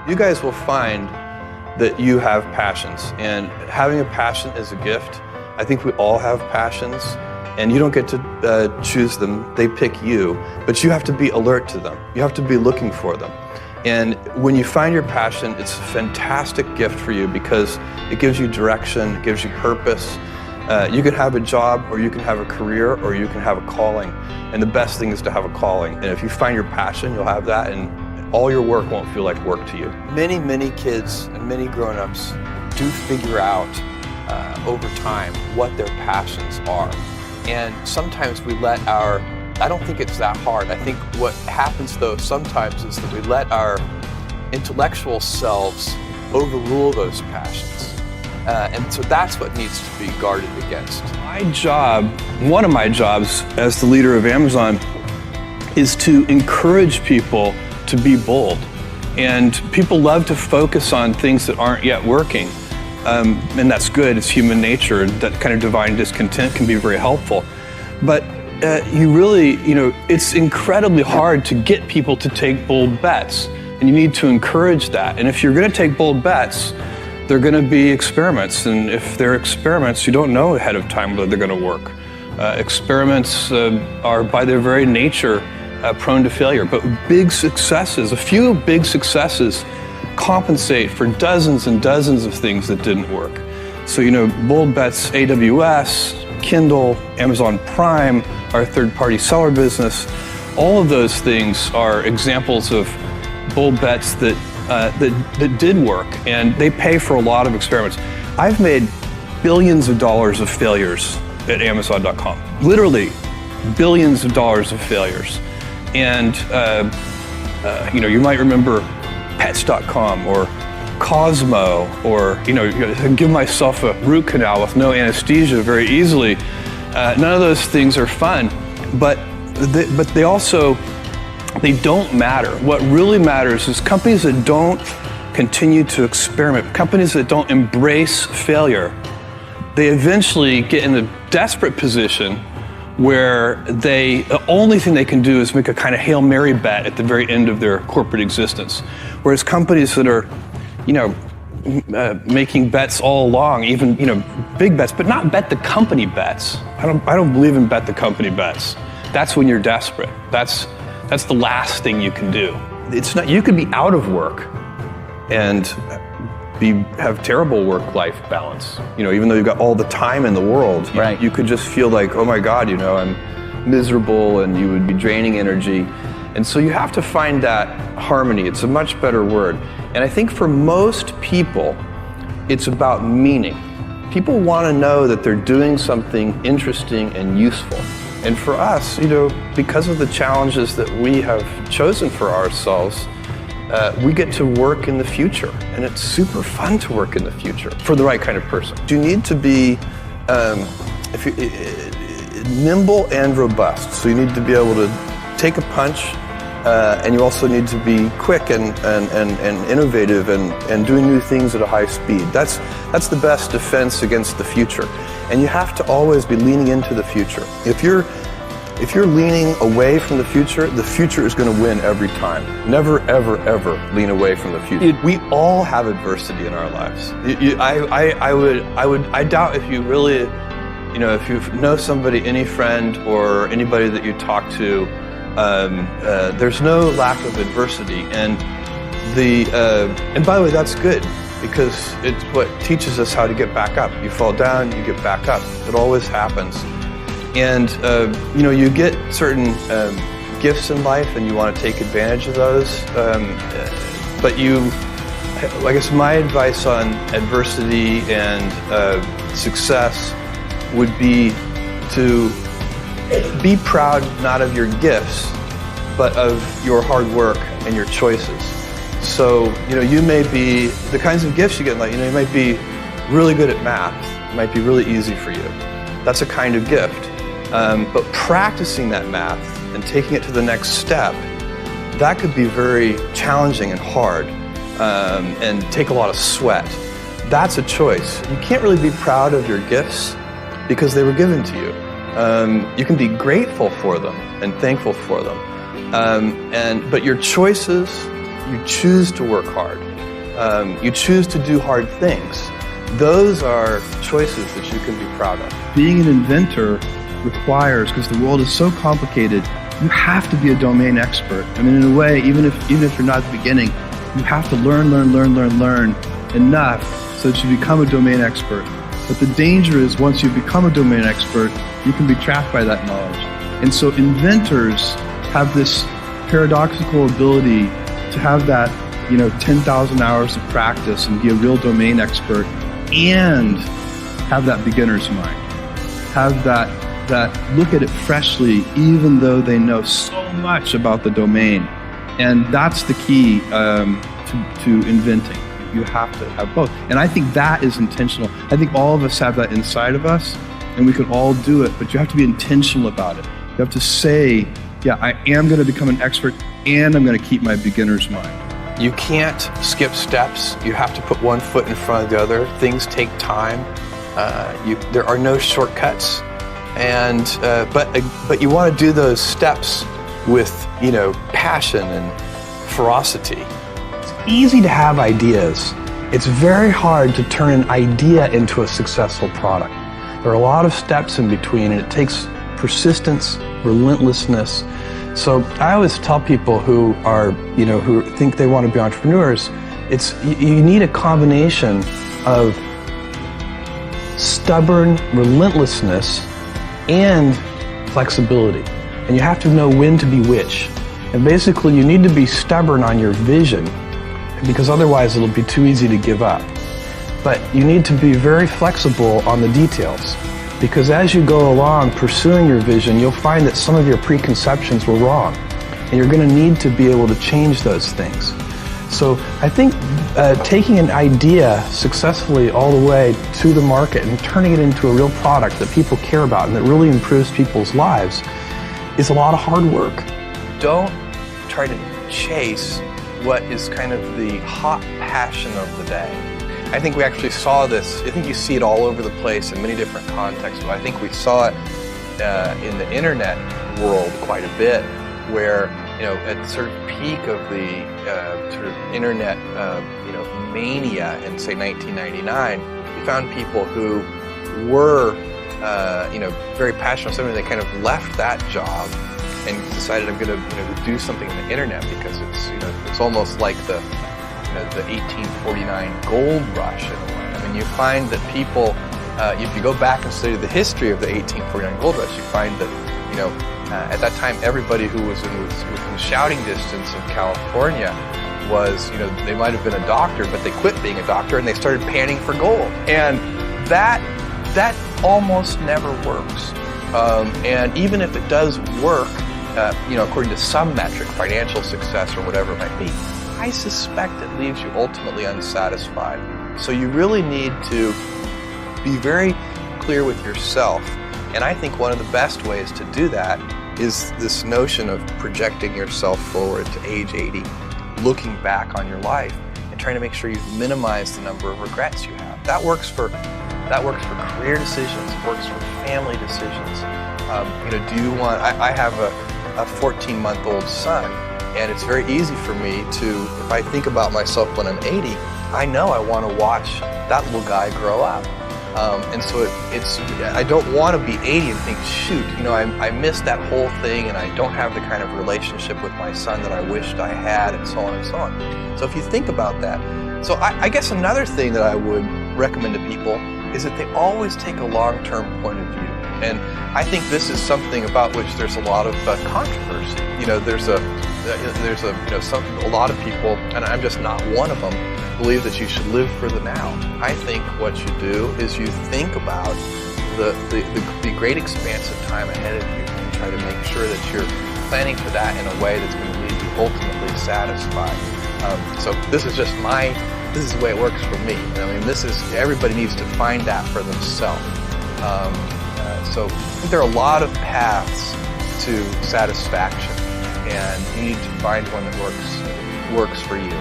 You guys will find that you have passions, and having a passion is a gift. I think we all have passions, and you don't get to choose them. They pick you, but you have to be alert to them. You have to be looking for them. And when you find your passion, it's a fantastic gift for you because it gives you direction, it gives you purpose. You can have a job, or you can have a career, or you can have a calling. And the best thing is to have a calling. And if you find your passion, you'll have that, and all your work won't feel like work to you. Many kids and many grown-ups do figure out over time what their passions are. And sometimes we let I don't think it's that hard. I think what happens though sometimes is that we let our intellectual selves overrule those passions. And so that's what needs to be guarded against. My job, one of my jobs as the leader of Amazon, is to encourage people to be bold. And people love to focus on things that aren't yet working. And that's good, it's human nature. That kind of divine discontent can be very helpful. But it's incredibly hard to get people to take bold bets. And you need to encourage that. And if you're gonna take bold bets, they're gonna be experiments. And if they're experiments, you don't know ahead of time whether they're gonna work. Experiments are by their very nature prone to failure, but big successes, a few big successes compensate for dozens and dozens of things that didn't work. So, bold bets, AWS, Kindle, Amazon Prime, our third-party seller business, all of those things are examples of bold bets that did work, and they pay for a lot of experiments. I've made billions of dollars of failures at Amazon.com, literally billions of dollars of failures. And you might remember Pets.com or Cosmo, or give myself a root canal with no anesthesia very easily. None of those things are fun, but they don't matter. What really matters is companies that don't continue to experiment, companies that don't embrace failure. They eventually get in a desperate position where the only thing they can do is make a kind of Hail Mary bet at the very end of their corporate existence. Whereas companies that are, making bets all along, even, big bets, but not bet the company bets. I don't believe in bet the company bets. That's when you're desperate. That's the last thing you can do. You could be out of work and have terrible work-life balance. Even though you've got all the time in the world, right. You could just feel like, oh my God, I'm miserable, and you would be draining energy. And so you have to find that harmony. It's a much better word. And I think for most people, it's about meaning. People want to know that they're doing something interesting and useful. And for us, because of the challenges that we have chosen for ourselves, we get to work in the future, and it's super fun to work in the future for the right kind of person. You need to be nimble and robust. So you need to be able to take a punch, and you also need to be quick and innovative and doing new things at a high speed. That's the best defense against the future. And you have to always be leaning into the future. If you're leaning away from the future is going to win every time. Never, ever, ever lean away from the future. We all have adversity in our lives. I doubt if you really, if you know somebody, any friend or anybody that you talk to, there's no lack of adversity. And by the way, that's good, because it's what teaches us how to get back up. You fall down, you get back up. It always happens. And you get certain gifts in life, and you want to take advantage of those. But I guess my advice on adversity and success would be to be proud not of your gifts, but of your hard work and your choices. So you may be the kinds of gifts you get, you might be really good at math. It might be really easy for you. That's a kind of gift. But practicing that math and taking it to the next step, that could be very challenging and hard, and take a lot of sweat. That's a choice. You can't really be proud of your gifts because they were given to you. You can be grateful for them and thankful for them. But your choices, you choose to work hard. You choose to do hard things. Those are choices that you can be proud of. Being an inventor requires, because the world is so complicated, you have to be a domain expert. I mean, in a way, even if you're not at the beginning, you have to learn enough so that you become a domain expert. But the danger is once you become a domain expert, you can be trapped by that knowledge. And so inventors have this paradoxical ability to have that, 10,000 hours of practice and be a real domain expert and have that beginner's mind. Have that look at it freshly, even though they know so much about the domain. And that's the key to inventing. You have to have both. And I think that is intentional. I think all of us have that inside of us, and we can all do it, but you have to be intentional about it. You have to say, yeah, I am going to become an expert, and I'm going to keep my beginner's mind. You can't skip steps. You have to put one foot in front of the other. Things take time. There are no shortcuts. And but you want to do those steps with passion and ferocity. It's easy to have ideas. It's very hard to turn an idea into a successful product. There are a lot of steps in between, and it takes persistence, relentlessness. So I always tell people who are who think they want to be entrepreneurs, you need a combination of stubborn relentlessness and flexibility. And you have to know when to be which. And basically you need to be stubborn on your vision, because otherwise it'll be too easy to give up. But you need to be very flexible on the details, because as you go along pursuing your vision, you'll find that some of your preconceptions were wrong. And you're going to need to be able to change those things. So I think taking an idea successfully all the way to the market and turning it into a real product that people care about and that really improves people's lives is a lot of hard work. Don't try to chase what is kind of the hot passion of the day. I think we actually saw this, I think you see it all over the place in many different contexts, but I think we saw it in the internet world quite a bit, where at the sort of peak of the sort of internet mania in, say, 1999, we found people who were very passionate about something. They kind of left that job and decided, I'm going to do something in the internet, because it's almost like the 1849 gold rush in a way. I mean, you find that people, if you go back and study the history of the 1849 gold rush, you find that at that time, everybody who was within shouting distance of California was, they might have been a doctor, but they quit being a doctor and they started panning for gold. And that almost never works. And even if it does work, according to some metric, financial success or whatever it might be, I suspect it leaves you ultimately unsatisfied. So you really need to be very clear with yourself. And I think one of the best ways to do that is this notion of projecting yourself forward to age 80, looking back on your life and trying to make sure you've minimized the number of regrets you have. That works for career decisions, it works for family decisions. Do you want, I have a 14-month-old son, and it's very easy for me to, if I think about myself when I'm 80, I know I want to watch that little guy grow up. And so I don't want to be 80 and think, shoot, I missed that whole thing and I don't have the kind of relationship with my son that I wished I had, and so on and so on. So if you think about that, so I guess another thing that I would recommend to people is that they always take a long-term point of view. And I think this is something about which there's a lot of controversy. There's a lot of people, and I'm just not one of them, believe that you should live for the now. I think what you do is you think about the great expanse of time ahead of you and try to make sure that you're planning for that in a way that's going to leave you ultimately satisfied. So this is the way it works for me. I mean, everybody needs to find that for themselves. So I think there are a lot of paths to satisfaction, and you need to find one that works for you.